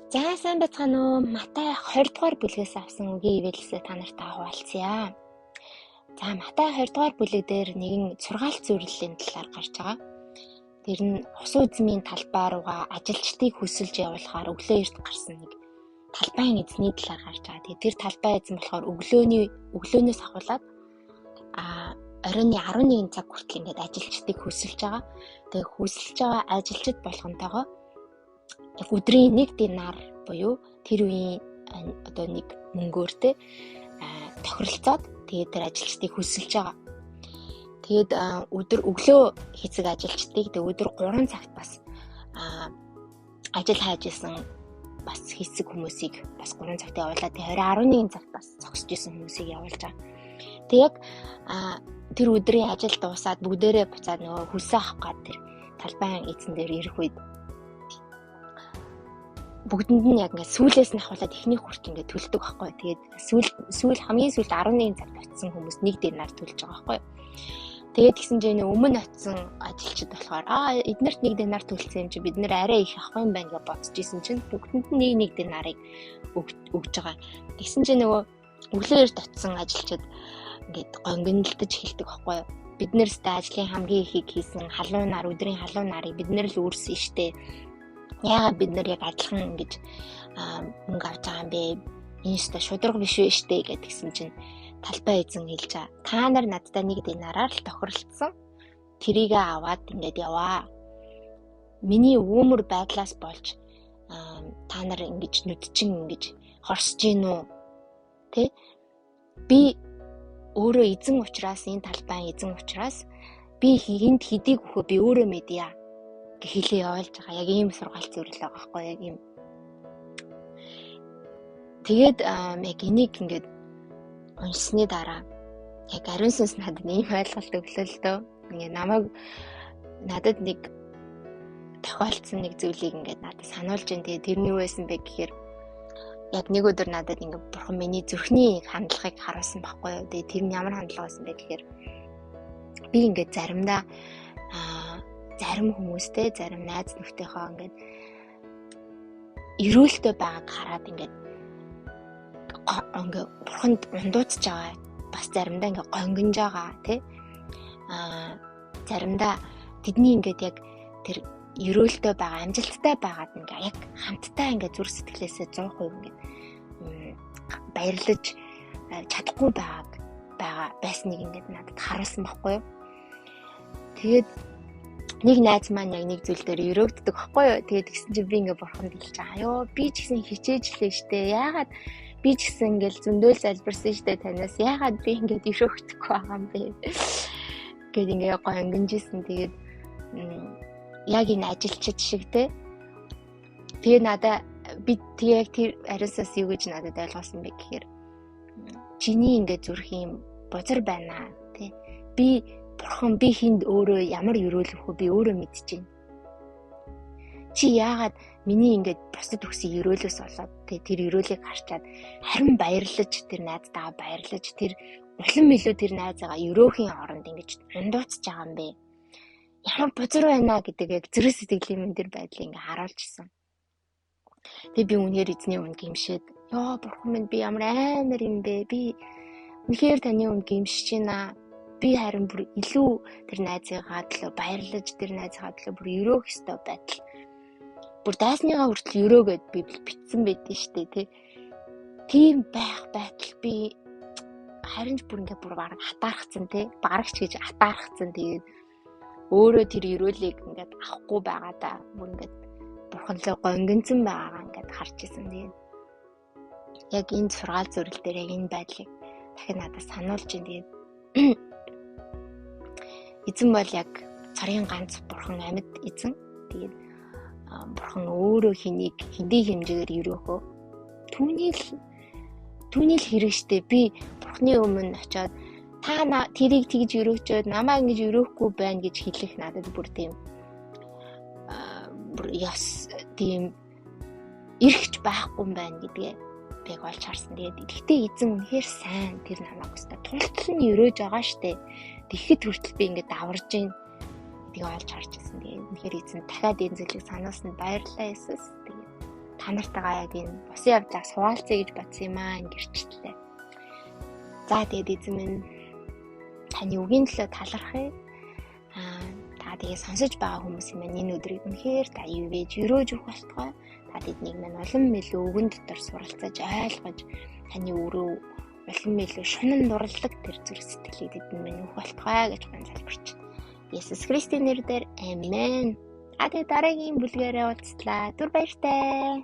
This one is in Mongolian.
За сайн байцгаана уу? Матай 20 дугаар бүлгээс авсан үгийн ивэлсээ та нартай хуваалцъя. За Матай 20 дугаар бүлэг дээр нэгэн сургаалт зөвлөлийн талаар гарч байгаа. Тэр нь ус үзмийн талбай руугаа ажилчдыг хөсөлж явуулахаар өглөө эрт гарсан нэг талбайн эзний талаар гарч байгаа. Тэгээ тэр талбай эзэн болохоор өглөөнөөс ахуулаад оройн 11 цаг хүртэл ингээд ажилчдыг хөсөлж байгаа. Тэгээ хөсөлж байгаа ажилчид болгонтойгоо яг өдрийн 1 динар буюу тэр үеийн одоо нэг мөнгөөр те тохиролцоод тэгээд тэр ажилчдыг хөсөлж байгаа. Тэгээд өглөө хэсэг ажилчдыг тэгээд өдөр 3 цагт бас ажил хайж исэн бас хэсэг хүмүүсийг бас 3 цагт явуулаад тэгээд 11 цагт бас зогсож исэн хүмүүсийг явуулж байгаа. Тэгээд яг тэр өдрийн ажил дуусаад бүгдээрээ буцаад нөгөө хөлсөө авах гад тэр талбайн эзэн дээр ирэх үед бүгдэнд нь яг ингээд сүүлээс нь ахуулаад эхний хүрт ингээд төлдөг байхгүй. Тэгээд сүүл хамгийн сүүлд 11 цагт очисон хүмүүс 1 динар төлж байгаа байхгүй. Тэгээд тэгсэн чинь өмнө очисон ажилчид болохоор эднэрт 1 динар төлсөн юм чи бид нэр арай их авах юм байна гэж бодож исэн чинь бүгдэнд нь 1 динарыг өгж байгаа. Тэгсэн чинь нөгөө өглөө эрт очисон ажилчид ингээд гонгинолдож эхэлдэг байхгүй. Бид нэрстэй ажлын хамгийн ихийг хийсэн халуун нар өдрийн халуун нарыг бид нэр л үүрсэн штэ. Яагаад бид нар яг адилхан ингэж мөнгө авч байгаа юм бэ? Энэ ч шударга биш үү штэ гэдгсэн чинь талбай эзэн хэлж байгаа. Та нар надтай 1 динараар л тохиролцсон. Тэрийгээ аваад ингэж яваа. Миний өвөмөр байдлаас болж та нар ингэж нүдчин ингэж хорсож гин үү? Тэ? Би өөрөө эзэн учраас энэ талбайн эзэн учраас би хинт хэдийг өгөө би өөрөө мэдье хэлээ явуулж байгаа. Яг ийм сургаалт зөвлөл байгаа байхгүй яг ийм. Тэгээд яг энийг ингээд уншсны дараа яг ариун сүнс надад ийм ойлголт өглөө л дөө. Ингээд надад нэг тохиолдсон нэг зүйлийг ингээд надад сануулж байна. Тэгээд тэрний юу байсан бэ гэхээр яг нэг өдөр надад ингээд бурхан миний зүрхний хандлагыг харуулсан байхгүй юу. Тэгээд тэр нь ямар хандлага байсан бэ гэхээр би ингээд заримдаа зарим хүмүүстэй зарим найз нөхдөйхөө ингээд эрүүлтэй байгааг хараад ингээд бурханд ундууцж байгаа. Бас заримдаа ингээд гонгинж байгаа тий. Заримдаа тэдний ингээд яг тэр эрүүлтэй байгаа амжилттай байгаад ингээд яг хамтдаа ингээд зүрх сэтгэлээсээ 100% ингээд баярлаж чадахгүй байсныг ингээд надад харуулсан байхгүй юу. Тэгээд нэг найз маань яг нэг зүйл дээр өрөөгддөг байхгүй юу. Тэгээд тэгсэн чинь би ингээ бурханд хэлж байгаа. Ёо би ч гэсэн хичээжлээ штэ. Яагаад би ч гэсэн ингээл зөндөөл залбирсан штэ танаас. Яагаад би ингээд өрөөгдөхгүй байгаа юм бэ? Гэт ингээ гонгинжсэн. Тэгээд яг энэ ажилчид шиг те. Тэгээд надаа би яг тэр ариусаас юу гэж надад ойлгосон бэ гэхээр чиний ингээ зүрх юм бузар байна те. Бурхан би хинд өөрөө ямар өрөөлөх вэ? Би өөрөө мэдчихээн. Чи яагаад миний ингээд бусдад өгсөн өрөөлөөс болоод тэр өрөөлийг харчаад харин баярлаж тэр найзтайгаа баярлаж тэр улам илүү тэр найзаагаа өрөөхийн оронд ингэж ундууцж байгаа юм бэ? Ямар бузар байна гэдэг яг зүрх сэтгэлийн мөн тэр байдлыг ингээ харуулж исэн. Тэгээ би үнээр эзний өмнө гимшээд ёо бурхан минь би ямар амар юм бэ? Би үнэхээр таны өмнө гимшиж байна. Би харин бүр илүү тэр найзыгаа төлөө баярлаж тэр найзыгаа төлөө бүр өрөөх ёстой байдал. Бүр дайсныгаа хүртэл өрөөгөөд би битсэн байдэн штэ тий. Тийм байх байтал би харин ч бүр ингээ бүр бараг хатаархсан тий. Барагч гэж хатаархсан. Тэгээд өөрөө тэр өрөөлийг ингээд авахгүй байгаадаа бүр ингээд бурханлаа гонгинцэн байгаагаа ингээд харж исэн. Тэгээд яг энэ сургаал зөвлөл дээр яг энэ байдлыг дахин надад сануулж байна. Тэгээд эзэн бол яг царийн ганц бурхан амьд эзэн. Тэгээд бурхан өөрөө хэндий хэмжээгээр өрөөхөө. Түүний л хэрэгжтэй би бурханы өмнө очиод та тэрийг тэгж өрөөчөөд намаа ингэж өрөөхгүй байна гэж хэлэх надад бүр тийм тийм эрхч байхгүй юм байна гэдгээ би олж харсан. Тэгээд гэхдээ эзэн үнэхээр сайн тэр намайг өстой тултал нь өрөөж байгаа штэ. Тэгэхэд хүртэл би ингээд даварж гин гэдгийг олж харж байсан. Тэгээд үнэхээр эзэн дахиад энэ зүйлийг сануулсанд баярлалаа Иесус. Тэгээд та та нартайгаа яг энэ бусын явдлаа суулцъя гэж бодсон юм аа ингэрчлээ. За тэгээд эзэн минь таны үгийн төлөө талархъя. Та тэгээд сонсож байгаа хүмүүс юм энэ өдрийг үнэхээр та ивэж өрөөж өгөх болтугай. Та тэднийг мань улам илүү үгэн дотор суралцаж ойлгож таны өрөө улам илүү шунан дурлаг тэр зүрх сэтгэлийг тэдэнд мань өгөх болтугай гэж залбирч. Есүс Христийн нэрээр амен. Тэгээд дараагийн бүлгээрээ уулзлаа. Түр баяртай.